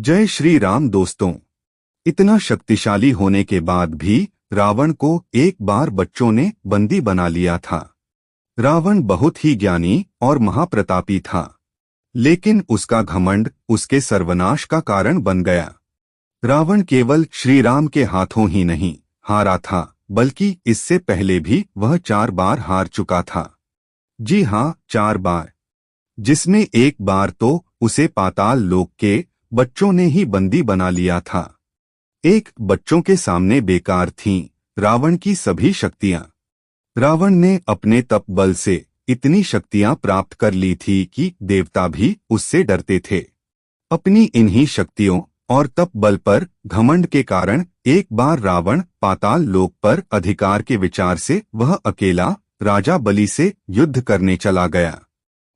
जय श्री राम दोस्तों। इतना शक्तिशाली होने के बाद भी रावण को एक बार बच्चों ने बंदी बना लिया था। रावण बहुत ही ज्ञानी और महाप्रतापी था, लेकिन उसका घमंड उसके सर्वनाश का कारण बन गया। रावण केवल श्री राम के हाथों ही नहीं हारा था, बल्कि इससे पहले भी वह 4 बार हार चुका था। जी हाँ, 4 बार, जिसमें एक बार तो उसे पाताल लोक के बच्चों ने ही बंदी बना लिया था। एक बच्चों के सामने बेकार थीं रावण की सभी शक्तियां। रावण ने अपने तप बल से इतनी शक्तियां प्राप्त कर ली थी कि देवता भी उससे डरते थे। अपनी इन्हीं शक्तियों और तप बल पर घमंड के कारण एक बार रावण पाताल लोक पर अधिकार के विचार से वह अकेला राजा बलि से युद्ध करने चला गया।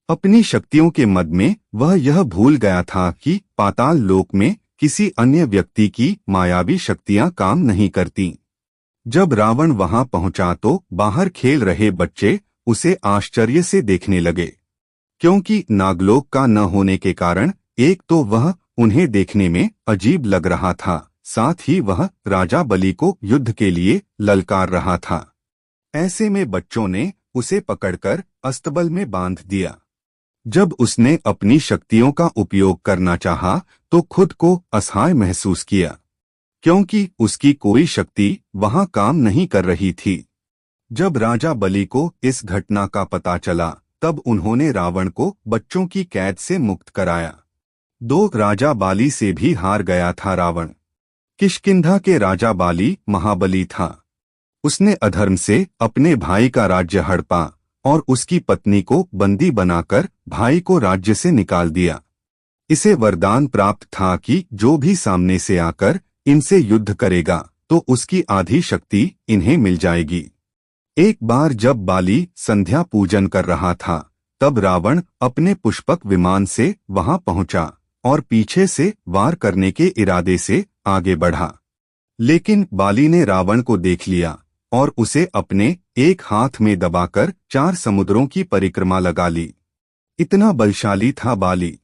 अपनी शक्तियों के मद में वह यह भूल गया था कि पाताल लोक में किसी अन्य व्यक्ति की मायावी शक्तियां काम नहीं करती। जब रावण वहां पहुंचा तो बाहर खेल रहे बच्चे उसे आश्चर्य से देखने लगे, क्योंकि नागलोक का न होने के कारण एक तो वह उन्हें देखने में अजीब लग रहा था, साथ ही वह राजा बलि को युद्ध के लिए ललकार रहा था। ऐसे में बच्चों ने उसे पकड़कर अस्तबल में बांध दिया। जब उसने अपनी शक्तियों का उपयोग करना चाहा तो खुद को असहाय महसूस किया, क्योंकि उसकी कोई शक्ति वहां काम नहीं कर रही थी। जब राजा बलि को इस घटना का पता चला तब उन्होंने रावण को बच्चों की कैद से मुक्त कराया। 2 राजा बाली से भी हार गया था रावण। किष्किंधा के राजा बाली महाबली था। उसने अधर्म से अपने भाई का राज्य हड़पा और उसकी पत्नी को बंदी बनाकर भाई को राज्य से निकाल दिया। इसे वरदान प्राप्त था कि जो भी सामने से आकर इनसे युद्ध करेगा तो उसकी आधी शक्ति इन्हें मिल जाएगी। एक बार जब बाली संध्या पूजन कर रहा था तब रावण अपने पुष्पक विमान से वहां पहुंचा और पीछे से वार करने के इरादे से आगे बढ़ा। लेकिन बाली ने रावण को देख लिया और उसे अपने एक हाथ में दबाकर 4 समुद्रों की परिक्रमा लगा ली। इतना बलशाली था बाली।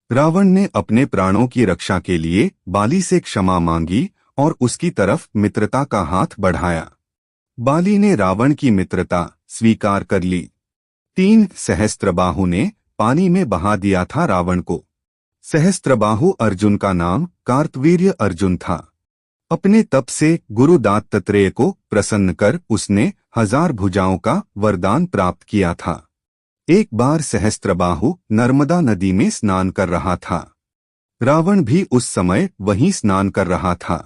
रावण ने अपने प्राणों की रक्षा के लिए बाली से क्षमा मांगी और उसकी तरफ मित्रता का हाथ बढ़ाया। बाली ने रावण की मित्रता स्वीकार कर ली। 3 सहस्त्रबाहु ने पानी में बहा दिया था रावण को। सहस्त्रबाहु अर्जुन का नाम कार्तवीर्य अर्जुन था। अपने तप से गुरु दत्तात्रेय को प्रसन्न कर उसने 1000 भुजाओं का वरदान प्राप्त किया था। एक बार सहस्त्रबाहु नर्मदा नदी में स्नान कर रहा था। रावण भी उस समय वहीं स्नान कर रहा था।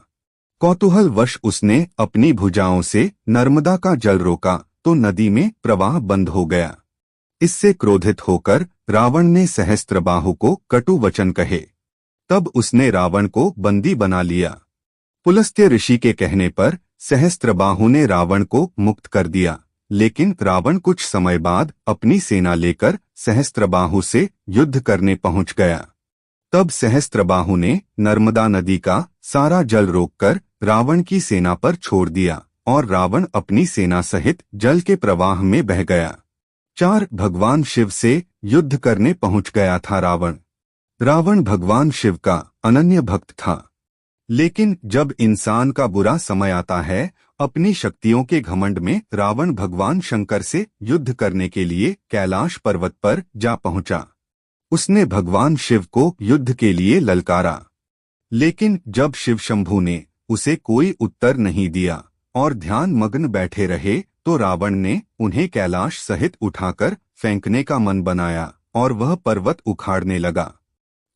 कौतूहलवश उसने अपनी भुजाओं से नर्मदा का जल रोका तो नदी में प्रवाह बंद हो गया। इससे क्रोधित होकर रावण ने सहस्त्रबाहु को कटु वचन कहे। तब उसने रावण को बंदी बना लिया। पुलस्त्य ऋषि के कहने पर सहस्त्रबाहु ने रावण को मुक्त कर दिया, लेकिन रावण कुछ समय बाद अपनी सेना लेकर सहस्त्रबाहु से युद्ध करने पहुंच गया। तब सहस्त्रबाहु ने नर्मदा नदी का सारा जल रोककर रावण की सेना पर छोड़ दिया और रावण अपनी सेना सहित जल के प्रवाह में बह गया। 4 भगवान शिव से युद्ध करने पहुंच गया था रावण। रावण भगवान शिव का अनन्य भक्त था, लेकिन जब इंसान का बुरा समय आता है, अपनी शक्तियों के घमंड में रावण भगवान शंकर से युद्ध करने के लिए कैलाश पर्वत पर जा पहुंचा। उसने भगवान शिव को युद्ध के लिए ललकारा, लेकिन जब शिव शंभू ने उसे कोई उत्तर नहीं दिया और ध्यान मग्न बैठे रहे तो रावण ने उन्हें कैलाश सहित उठाकर फेंकने का मन बनाया और वह पर्वत उखाड़ने लगा।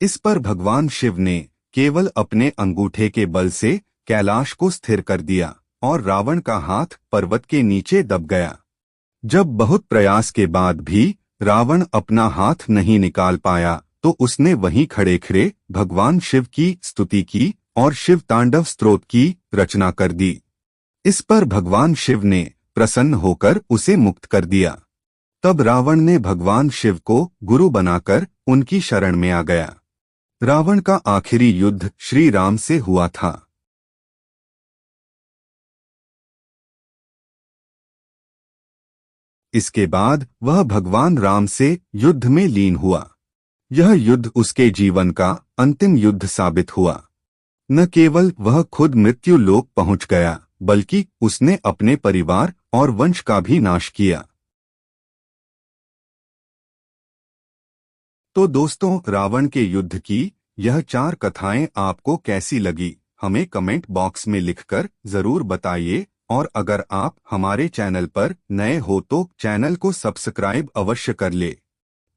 इस पर भगवान शिव ने केवल अपने अंगूठे के बल से कैलाश को स्थिर कर दिया और रावण का हाथ पर्वत के नीचे दब गया। जब बहुत प्रयास के बाद भी रावण अपना हाथ नहीं निकाल पाया तो उसने वहीं खड़े खड़े भगवान शिव की स्तुति की और शिव तांडव स्तोत्र की रचना कर दी। इस पर भगवान शिव ने प्रसन्न होकर उसे मुक्त कर दिया। तब रावण ने भगवान शिव को गुरु बनाकर उनकी शरण में आ गया। रावण का आखिरी युद्ध श्री राम से हुआ था। इसके बाद वह भगवान राम से युद्ध में लीन हुआ। यह युद्ध उसके जीवन का अंतिम युद्ध साबित हुआ। न केवल वह खुद मृत्यु लोक पहुंच गया, बल्कि उसने अपने परिवार और वंश का भी नाश किया। तो दोस्तों, रावण के युद्ध की यह 4 कथाएं आपको कैसी लगी, हमें कमेंट बॉक्स में लिखकर जरूर बताइए। और अगर आप हमारे चैनल पर नए हो तो चैनल को सब्सक्राइब अवश्य कर ले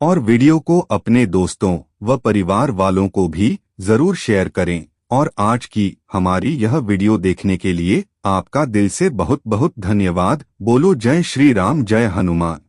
और वीडियो को अपने दोस्तों व परिवार वालों को भी जरूर शेयर करें। और आज की हमारी यह वीडियो देखने के लिए आपका दिल से बहुत बहुत धन्यवाद। बोलो जय श्री राम, जय हनुमान।